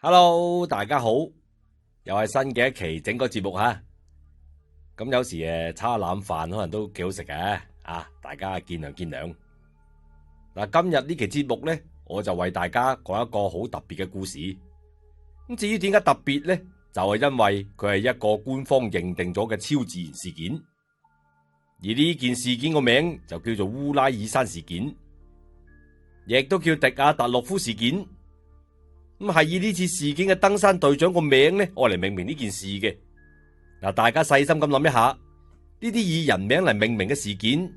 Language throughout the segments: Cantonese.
Hello，大家好，又係新嘅一期整個節目吓。咁有時炒下腩飯可能都幾好食嘅啊，大家見諒見諒。嗱，今日呢期節目呢，我就為大家講一個好特別嘅故事。咁至於點解特別呢？就係因為佢係一個官方認定咗嘅超自然事件，而呢件事件個名就叫做烏拉爾山事件，亦都叫迪亞特洛夫事件。咁係以呢次事件嘅登山隊長個名呢，愛嚟命名呢件事嘅。嗱，大家細心咁諗一下，呢啲以人名嚟命名嘅事件，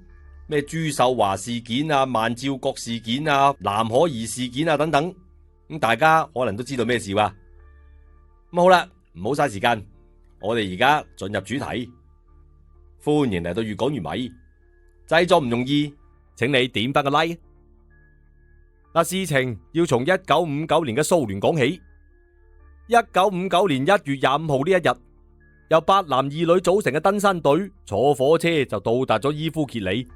咩朱秀華事件啊、萬照國事件啊、藍可兒事件啊等等，咁大家可能都知道咩事哇。咁好啦，唔好嘥時間，我哋而家進入主題。歡迎嚟到越講越米，製作唔容易，請你點翻個 like。嗱，事情要從1959年嘅蘇聯講起。1959年1月25號呢一日，由8男2女組成嘅登山隊坐火車就到達咗伊夫傑里。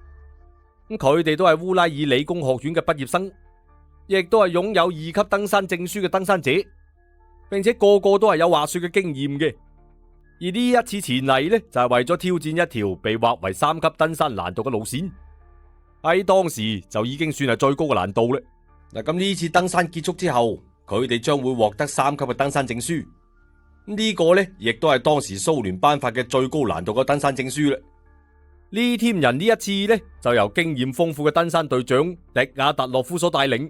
咁佢哋都係烏拉爾理工學院嘅畢業生，亦都係擁有2級登山證書嘅登山者，並且個個都係有滑雪嘅經驗嘅。而呢一次前嚟呢，就係為咗挑戰一條被劃為3級登山難度嘅路線，喺當時就已經算係最高嘅難度啦。嗱，咁呢次登山結束之後，佢哋將會獲得3級嘅登山證書。呢個呢，亦都係當時蘇聯頒發嘅最高難度嘅登山證書啦。呢 team 人呢一次呢，就由經驗豐富嘅登山隊長迪亞特洛夫所帶領，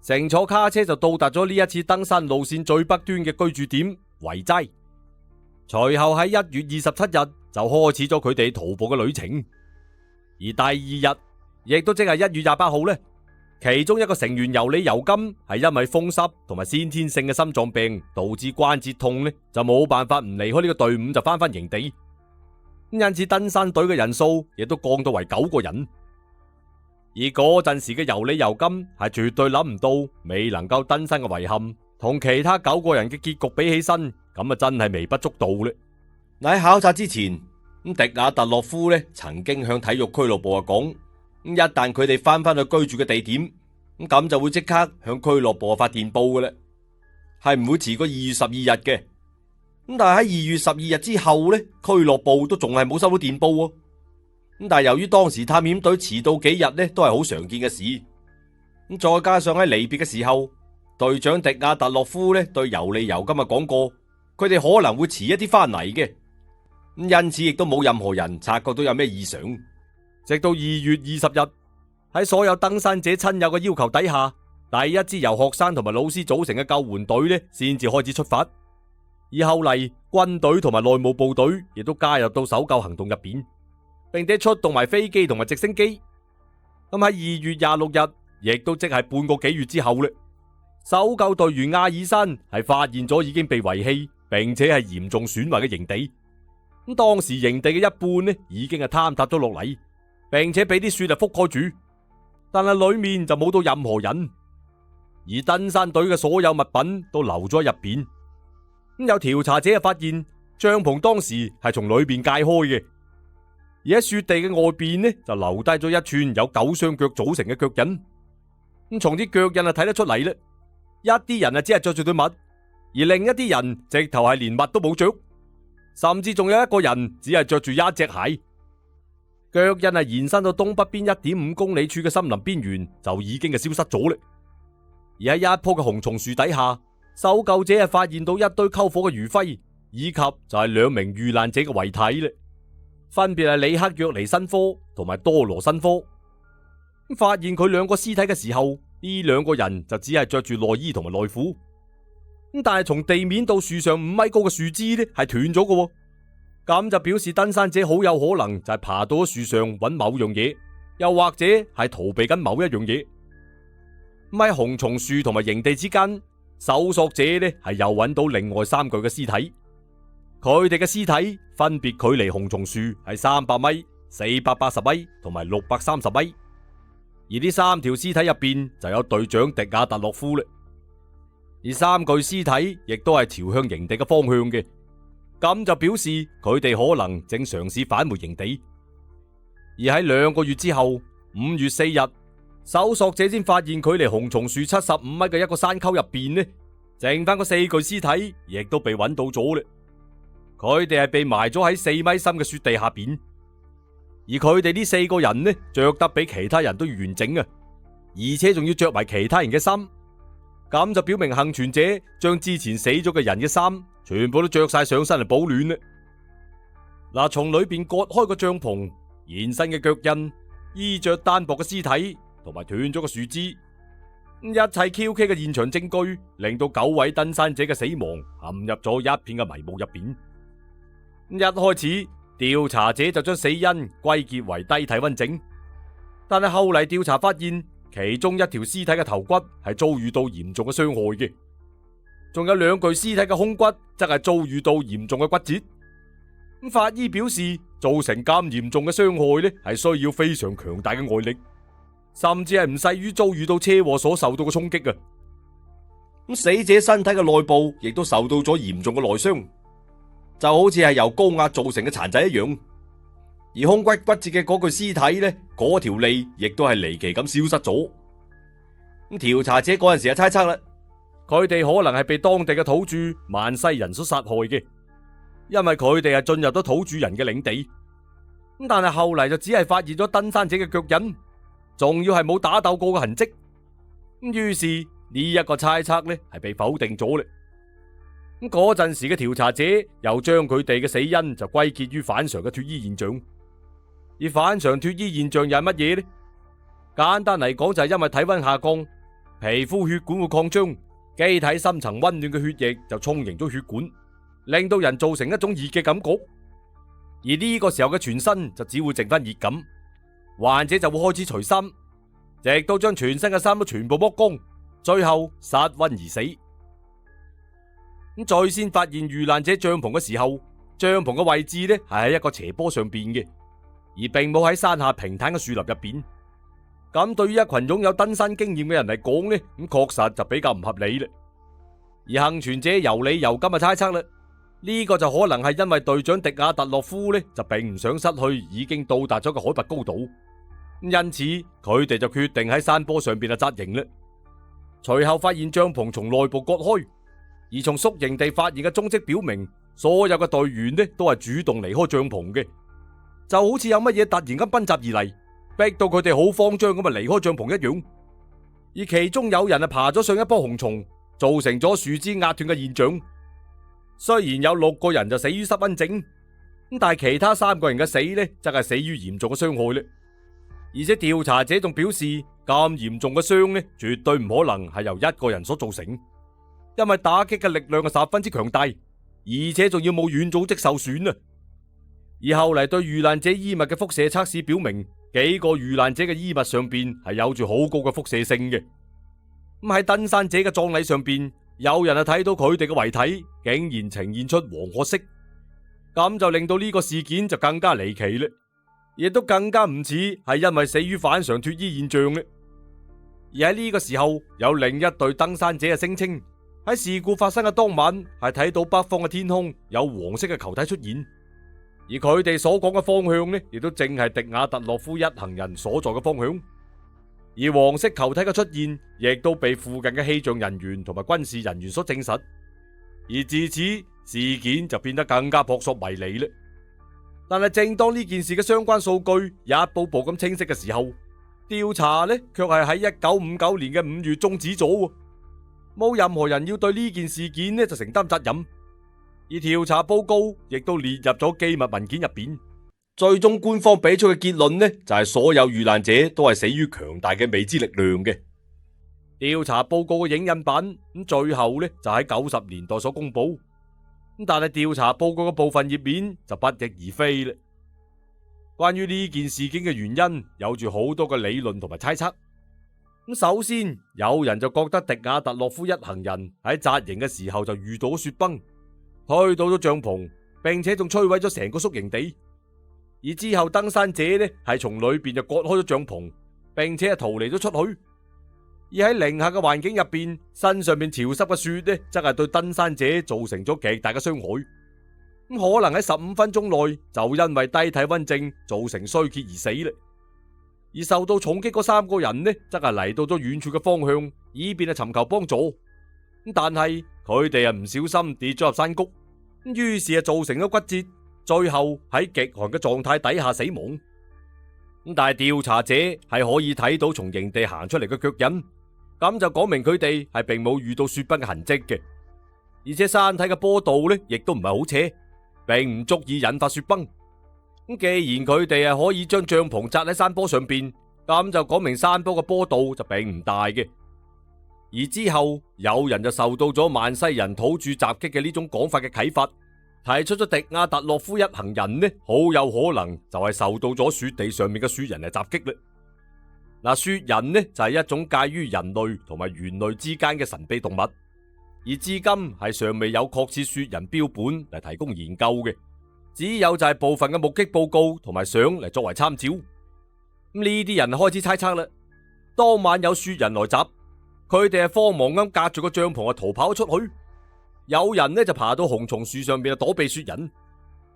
乘坐卡車就到達咗呢一次登山路線最北端嘅居住點維齋。隨後喺1月27日就開始咗佢哋徒步嘅旅程。而第二日，亦都即係1月28號呢，其中一個成員尤里尤金係因為風濕同埋先天性嘅心臟病導致關節痛呢，就冇辦法唔離開呢個隊伍就翻返營地。因此登山隊嘅人數亦都降到為9個人。而嗰陣時嘅尤里尤金係絕對諗唔到未能夠登山嘅遺憾，同其他9個人嘅結局比起身，咁啊真係微不足道咧。喺考察之前，迪亞特洛夫呢曾經向體育俱樂部講，一旦佢哋翻返去居住嘅地點，咁就會即刻向俱樂部發電報嘅啦，係唔會遲過2月12日嘅。咁但係喺2月12日之後呢，俱樂部都仲係冇收到電報喎。咁但係由於當時探險隊遲到幾日呢，都係好常見嘅事。咁再加上喺離別嘅時候，隊長迪亞特洛夫呢對尤里尤金啊講過，佢哋可能會遲一啲翻嚟嘅。咁因此亦都冇任何人察覺到有咩異常。直到2月20日，喺所有登山者親友嘅要求底下，第一支由學生同埋老師組成嘅救援隊呢先至開始出發。而後嚟軍隊同埋內務部隊亦都加入到搜救行動入邊，並且出動埋飛機同埋直升機。咁喺2月26日，亦都即係半個幾月之後咧，搜救隊員阿爾山係發現咗已經被遺棄並且係嚴重損壞嘅營地。咁當時營地嘅一半呢已經係坍塌咗落嚟，並且俾啲雪覆蓋住，但係裏面就冇到任何人。而登山隊嘅所有物品都留咗喺入邊。咁有調查者發現帳篷當時係從裏邊解開嘅，而喺雪地嘅外邊呢就留低咗一串有9雙腳組成嘅腳印。咁從啲腳印睇得出嚟，呢一啲人只係着住對襪，而另一啲人直頭係連襪都冇着，甚至仲有一個人只係着住一隻鞋。腳印係延伸到東北邊1.5公里處嘅森林邊緣，就已經係消失咗啦。而喺一棵嘅紅松樹底下，搜救者係發現到一堆篝火嘅餘暉，以及就係2名遇難者嘅遺體咧，分別係里克約尼申科同埋多羅申科。發現佢2個屍體嘅時候，呢2個人就只係着住內衣同埋內褲。但係從地面到樹上5米高嘅樹枝呢係斷咗嘅，咁就表示登山者好有可能就係爬到咗樹上揾某樣嘢，又或者係逃避緊某一樣嘢。喺紅松樹同埋營地之間，搜索者呢係又揾到另外3具嘅屍體，佢哋嘅屍體分別距離紅松樹係300米、480米同埋630米。而呢3條屍體入邊就有隊長迪亞特洛夫啦。而3具屍體亦都係朝向營地嘅方向嘅，咁就表示佢哋可能正嘗試返回營地。而喺2個月之後，5月4日，搜索者先發現距離紅松樹75米嘅一個山溝入邊呢，剩翻嗰4具屍體亦都被揾到咗啦。佢哋係被埋咗喺4米深嘅雪地下邊，而佢哋呢4個人呢，着得比其他人都要完整啊，而且仲要着埋其他人嘅衫，咁就表明幸存者將之前死咗嘅人嘅衫全部都着晒上身嚟保暖啦。嗱，從裏邊割開個帳篷、延伸嘅腳印、衣着單薄嘅屍體同埋斷咗個樹枝，一切蹊蹺嘅現場證據，令到9位登山者嘅死亡陷入咗一片嘅迷霧入邊。一開始調查者就將死因歸結為低體溫症，但係後嚟調查發現，其中一條屍體嘅頭骨係遭遇到嚴重嘅傷害嘅，仲有2具屍體嘅胸骨則係遭遇到嚴重嘅骨折。法醫表示，造成咁嚴重嘅傷害呢，係需要非常強大嘅外力，甚至係唔細於遭遇到車禍所受到嘅衝擊啊！咁死者身體嘅內部亦都受到咗嚴重嘅內傷，就好似係由高壓造成嘅殘疾一樣。而胸骨骨折嘅嗰具屍體呢，嗰條脷亦都係離奇咁消失咗。咁調查者嗰陣時就猜測啦，佢哋可能係被當地嘅土著萬西人所殺害嘅，因為佢哋係進入咗土著人嘅領地。但係後嚟就只係發現咗登山者嘅腳印，仲要係冇打鬥過嘅痕跡。於是呢一個猜測呢係被否定咗啦。嗰陣時嘅調查者又將佢哋嘅死因就歸結於反常嘅脫衣現象。而反常脫衣現象又係乜嘢呢？簡單嚟講就係因為體溫下降，皮膚血管會擴張，機體深層溫暖嘅血液就充盈咗血管，令到人造成一種熱嘅感覺。而呢個時候嘅全身就只會剩翻熱感，患者就會開始除衫，直到將全身嘅衫都全部剝光，最後失溫而死。咁再先發現遇難者帳篷嘅時候，帳篷嘅位置呢係喺一個斜坡上邊嘅，而並冇喺山下平坦嘅樹林入邊。咁對於一群擁有登山經驗嘅人嚟講呢，咁確實就比較唔合理啦。而幸存者有理由咁嘅猜測啦，呢個就可能係因為隊長迪亞特洛夫呢就並唔想失去已經到達咗嘅海拔高度，因此佢哋就決定喺山坡上邊啊紮營啦。隨後發現帳篷從內部割開，而從宿營地發現嘅蹤跡表明，所有嘅隊員呢都係主動離開帳篷嘅，就好似有乜嘢突然間奔襲而嚟，逼到佢哋好慌張咁啊離開帳篷一樣。而其中有人啊爬咗上一棵紅松，造成咗樹枝壓斷嘅現象。雖然有6個人就死於失溫症，但係其他3個人嘅死呢，則係死於嚴重嘅傷害咧。而且調查者仲表示，咁嚴重嘅傷呢，絕對唔可能係由1個人所造成，因為打擊嘅力量係十分之強大，而且仲要冇軟組織受損啊。而後嚟對遇難者衣物嘅輻射測試表明，幾個遇難者嘅衣物上邊係有住好高嘅輻射性嘅。咁喺登山者嘅葬禮上邊，有人係睇到佢哋嘅遺體竟然呈現出黃褐色，咁就令到呢個事件就更加離奇啦，亦都更加唔似係因為死於反常脫衣現象咧。而喺呢個時候，有另一隊登山者嘅聲稱喺事故發生嘅當晚係睇到北方嘅天空有黃色嘅球體出現，而佢哋所講嘅方向呢，亦都正係迪亞特洛夫一行人所在嘅方向。而黃色球體嘅出現，亦都被附近嘅氣象人員同埋軍事人員所證實。而自此，事件就變得更加撲朔迷離啦。但係正當呢件事嘅相關數據一步步咁清晰嘅時候，調查呢卻係喺1959年嘅5月終止咗，冇任何人要對呢件事件呢就承擔責任。而調查報告亦都列入咗機密文件入邊。最終官方俾出嘅結論呢，就係所有遇難者都係死於強大嘅未知力量嘅。調查報告嘅影印版最後呢就喺90年代所公布，但係調查報告嘅部分頁面就不翼而飛啦。關於呢件事件嘅原因，有住好多嘅理論同埋猜測。首先有人就覺得迪亞特洛夫一行人喺紮營嘅時候就遇到雪崩，推倒咗帳篷，並且仲摧毀咗成個宿營地。而之後登山者呢係從裏邊就割開咗帳篷，並且係逃離咗出去。而喺零下嘅環境入邊，身上邊潮濕嘅雪呢，則係對登山者造成咗極大嘅傷害。咁可能喺15分鐘內就因為低體溫症造成衰竭而死啦。而受到重擊嗰3個人呢，則係嚟到咗遠處嘅方向，以便係尋求幫助。但係佢哋唔小心跌咗入山谷，於是造成咗骨折，最後喺極寒嘅狀態底下死亡。但係調查者係可以睇到從營地行出嚟嘅腳印，咁就講明佢哋係並冇遇到雪崩嘅痕跡嘅，而且山體嘅坡度呢亦都唔係好斜，並唔足以引發雪崩。既然佢哋係可以將帳篷紮喺山坡上邊，咁就講明山坡嘅坡度就並唔大嘅。而之後有人就受到咗萬西人土著襲擊嘅呢種講法嘅啟發，提出咗迪亞特洛夫一行人呢，好有可能就係受到咗雪地上面嘅雪人嚟襲擊啦。嗱，雪人呢就係一種介於人類同埋猿類之間嘅神秘動物，而至今係尚未有確切雪人標本嚟提供研究嘅，只有就係部分嘅目擊報告同埋相嚟作為參照。呢啲人開始猜測啦，當晚有雪人來襲，佢哋係慌忙咁隔住個帳篷逃跑咗出去。有人呢就爬到紅松樹上邊躲避雪人，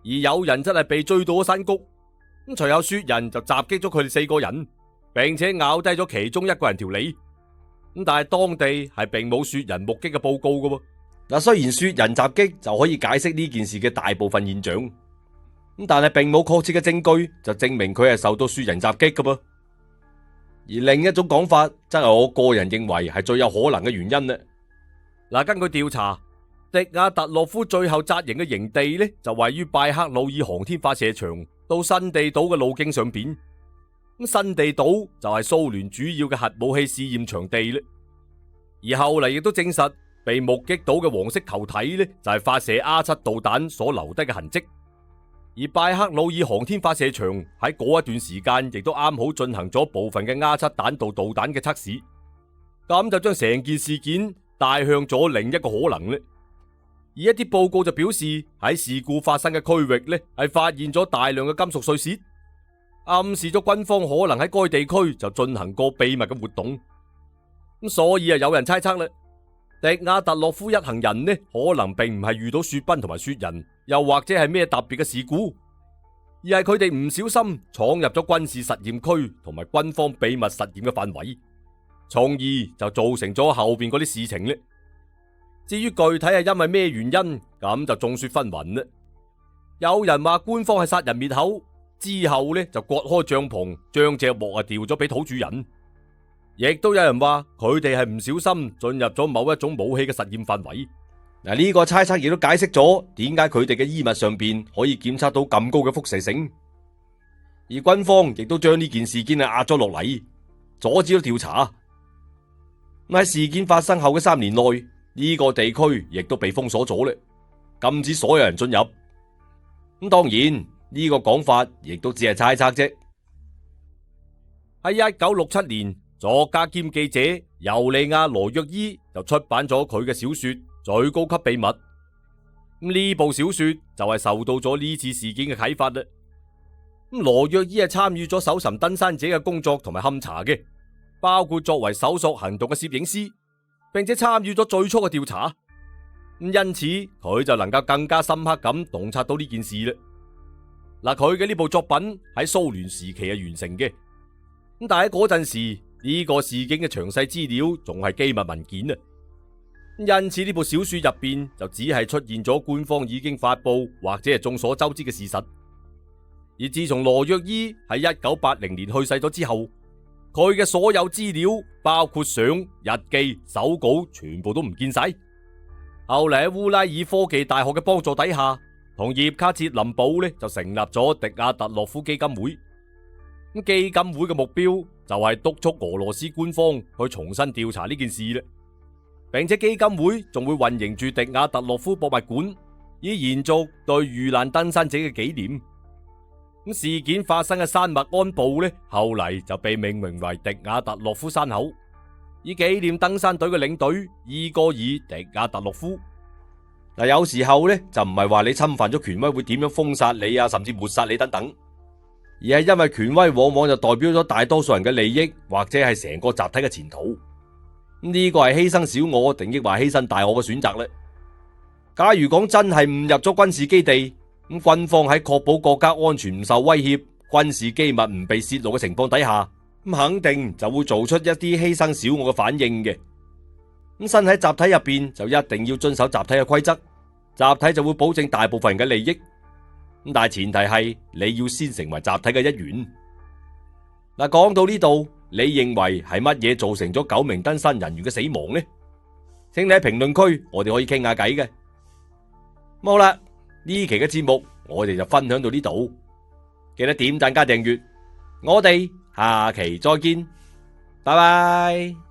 而有人真係被追到咗山谷。咁隨後雪人就襲擊咗佢哋4個人，並且咬低咗其中一個人條脷。咁但係當地係並冇雪人目擊嘅報告噶。嗱，雖然雪人襲擊就可以解釋呢件事嘅大部分現象，咁但係並冇確切嘅證據就證明佢係受到雪人襲擊噶噃。而另一種講法，真係我個人認為係最有可能嘅原因啦。嗱，根據調查，迪亞特洛夫最後紮營嘅營地呢，就位於拜克魯爾航天發射場到新地島嘅路徑上邊。咁新地島就係蘇聯主要嘅核武器試驗場地咧。而後嚟亦都證實，被目擊到嘅黃色球體呢，就係發射 R7導彈所留低嘅痕跡。而拜克魯爾航天發射場喺嗰一段時間，亦都啱好進行咗部分嘅 R7彈道導彈嘅測試，咁就將成件事件帶向咗另一個可能咧。而一啲報告就表示，喺事故發生嘅區域呢，係發現咗大量嘅金屬碎屑，暗示咗軍方可能喺該地區就進行過秘密嘅活動。咁所以有人猜測啦，迪亞特洛夫一行人呢，可能並唔係遇到雪崩同埋雪人，又或者係咩特別嘅事故，而係佢哋唔小心闖入咗軍事實驗區同埋軍方秘密實驗嘅範圍，從而就造成咗後邊嗰啲事情呢。至於具體係因為咩原因，咁就眾說紛紜啦。有人話官方係殺人滅口，之後呢就割開帳篷，將隻鑊掉咗俾土著人。亦都有人話佢哋係唔小心進入咗某一種武器嘅實驗範圍。嗱，呢個猜測亦都解釋咗點解佢哋嘅衣物上邊可以檢測到咁高嘅輻射性，而軍方亦都將呢件事件壓咗落嚟，阻止咗調查。喺事件發生後嘅3年內，呢個地區亦都被封鎖咗咧，禁止所有人進入。咁當然呢個講法亦都只係猜測啫。喺1967年，作家兼記者尤利亞羅約伊就出版咗佢嘅小說《最高級秘密》。呢部小說就係受到咗呢次事件嘅啟發啦。羅約伊係參與咗搜尋登山者嘅工作同埋勘查嘅，包括作為搜索行動嘅攝影師，並且參與咗最初嘅調查。因此佢就能夠更加深刻咁洞察到呢件事啦。佢嘅呢部作品喺蘇聯時期係完成嘅，但係喺嗰陣時呢個事件嘅詳細資料仲係機密文件啊。因此呢部小說入邊就只係出現咗官方已經發佈或者係眾所周知嘅事實。而自從羅約伊喺1980年去世咗之後，佢嘅所有資料包括相、日記、手稿全部都唔見晒。後嚟喺烏拉爾科技大學嘅幫助底下，同葉卡捷林堡呢就成立咗迪亞特洛夫基金會。基金會嘅目標就係督促俄羅斯官方去重新調查呢件事啦，並且基金會仲會運營住迪亞特洛夫博物館，以延續對遇難登山者嘅紀念。事件發生嘅山脈安布呢，後嚟就被命名為迪亞特洛夫山口，以紀念登山隊嘅領隊伊戈爾·迪亞特洛夫。嗱，有時候呢，就唔係話你侵犯咗權威會點樣封殺你啊，甚至抹殺你等等，而係因為權威往往就代表咗大多數人嘅利益，或者係成個集體嘅前途。呢個係犧牲小我定抑或犧牲大我嘅選擇呢？假如講真係誤入咗軍事基地，咁軍方喺確保國家安全唔受威脅、軍事機密唔被泄露嘅情況底下，咁肯定就會做出一啲犧牲小我嘅反應嘅。咁身喺集體入邊就一定要遵守集體嘅規則，集體就會保證大部分人嘅利益。咁但係前提係你要先成為集體嘅一員。嗱，講到呢度，你認為係乜嘢造成咗9名登山人員嘅死亡呢？請你喺評論區，我哋可以傾下偈嘅。好啦，呢期嘅節目我哋就分享到呢度，記得點讚加訂閱，我哋下期再見，拜拜。